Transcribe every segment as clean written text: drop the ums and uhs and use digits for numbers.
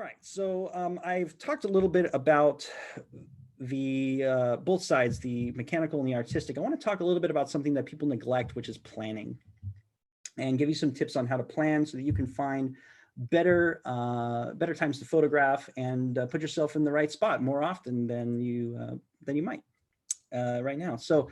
right, so I've talked a little bit about the both sides, the mechanical and the artistic. I want to talk a little bit about something that people neglect, which is planning, and give you some tips on how to plan so that you can find better times to photograph and put yourself in the right spot more often than you might right now. So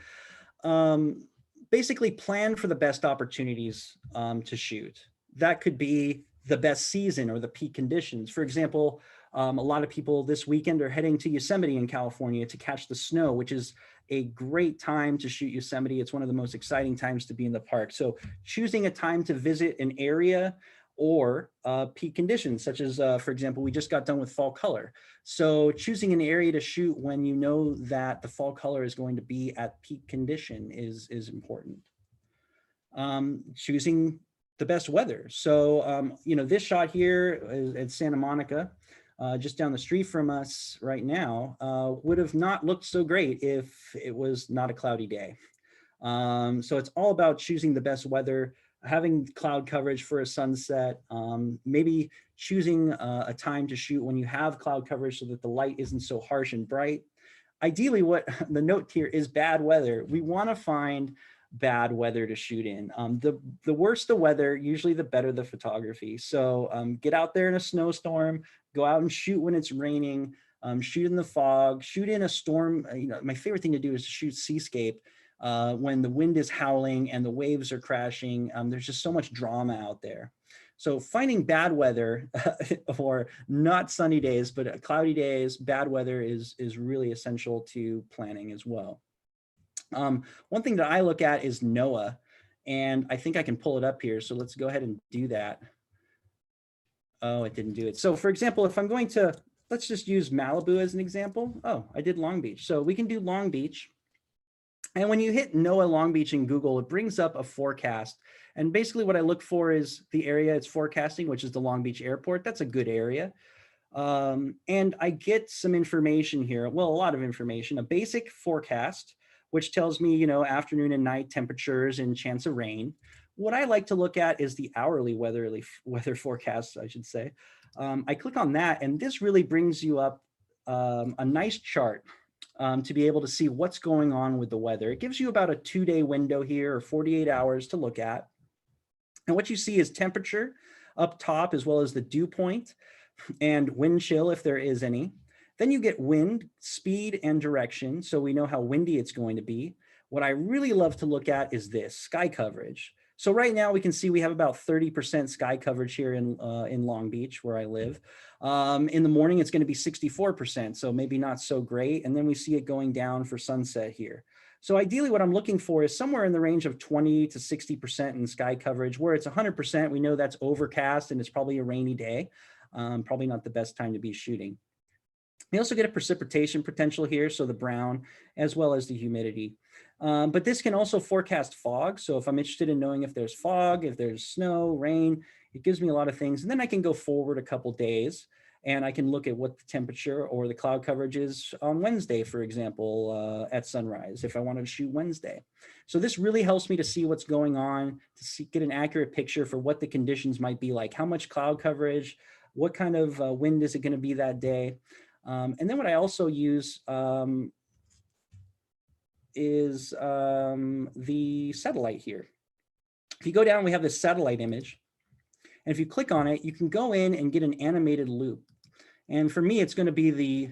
basically plan for the best opportunities to shoot. That could be the best season or the peak conditions. For example, a lot of people this weekend are heading to Yosemite in California to catch the snow, which is a great time to shoot Yosemite. It's one of the most exciting times to be in the park. So choosing a time to visit an area or peak conditions, such as, for example, we just got done with fall color. So choosing an area to shoot when you know that the fall color is going to be at peak condition is important. Choosing the best weather. So, you know, this shot here is at Santa Monica, just down the street from us right now, would have not looked so great if it was not a cloudy day. So it's all about choosing the best weather, having cloud coverage for a sunset, maybe choosing a time to shoot when you have cloud coverage so that the light isn't so harsh and bright. Ideally, what the note here is bad weather. We want to find bad weather to shoot in. The worse the weather, usually the better the photography. So get out there in a snowstorm, go out and shoot when it's raining, shoot in the fog, shoot in a storm. You know, my favorite thing to do is to shoot seascape. When the wind is howling and the waves are crashing. There's just so much drama out there. So finding bad weather or not sunny days, but cloudy days, bad weather is really essential to planning as well. One thing that I look at is NOAA, and I think I can pull it up here. So let's go ahead and do that. Oh, it didn't do it. So for example, if I'm going to, let's just use Malibu as an example. Oh, I did Long Beach. So we can do Long Beach. And when you hit NOAA Long Beach in Google, it brings up a forecast. And basically what I look for is the area it's forecasting, which is the Long Beach airport. That's a good area. And I get some information here. Well, a lot of information, a basic forecast, which tells me, you know, afternoon and night temperatures and chance of rain. What I like to look at is the hourly weather forecast, I should say. I click on that, and this really brings you up a nice chart to be able to see what's going on with the weather. It gives you about a 2-day window here or 48 hours to look at. And what you see is temperature up top, as well as the dew point and wind chill if there is any. Then you get wind, speed, and direction. So we know how windy it's going to be. What I really love to look at is this, sky coverage. So right now we can see we have about 30% sky coverage here in Long Beach, where I live. In the morning, it's going to be 64%, so maybe not so great. And then we see it going down for sunset here. So ideally, what I'm looking for is somewhere in the range of 20 to 60% in sky coverage. Where it's 100%, we know that's overcast and it's probably a rainy day. Probably not the best time to be shooting. We also get a precipitation potential here, so the brown, as well as the humidity. But this can also forecast fog. So if I'm interested in knowing if there's fog, if there's snow, rain, it gives me a lot of things. And then I can go forward a couple days and I can look at what the temperature or the cloud coverage is on Wednesday, for example, at sunrise, if I wanted to shoot Wednesday. So this really helps me to see what's going on, to get an accurate picture for what the conditions might be like, how much cloud coverage, what kind of wind is it going to be that day. And then what I also use is the satellite here. If you go down, we have this satellite image. And if you click on it, you can go in and get an animated loop. And for me, it's going to be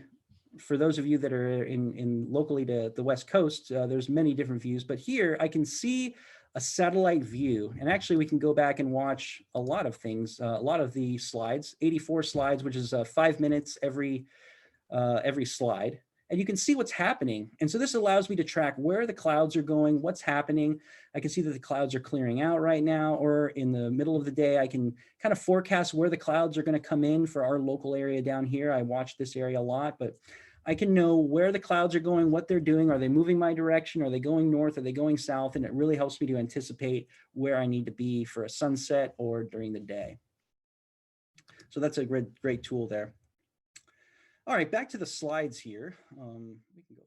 for those of you that are in locally to the West Coast, there's many different views. But here I can see a satellite view. And actually, we can go back and watch a lot of things, a lot of the slides, 84 slides, which is 5 minutes every slide, and you can see what's happening. And so this allows me to track where the clouds are going, what's happening. I can see that the clouds are clearing out right now, or in the middle of the day, I can kind of forecast where the clouds are going to come in for our local area down here. I watch this area a lot, but I can know where the clouds are going, what they're doing. Are they moving my direction? Are they going north? Are they going south? And it really helps me to anticipate where I need to be for a sunset or during the day. So that's a great tool there. All right, back to the slides here. We can go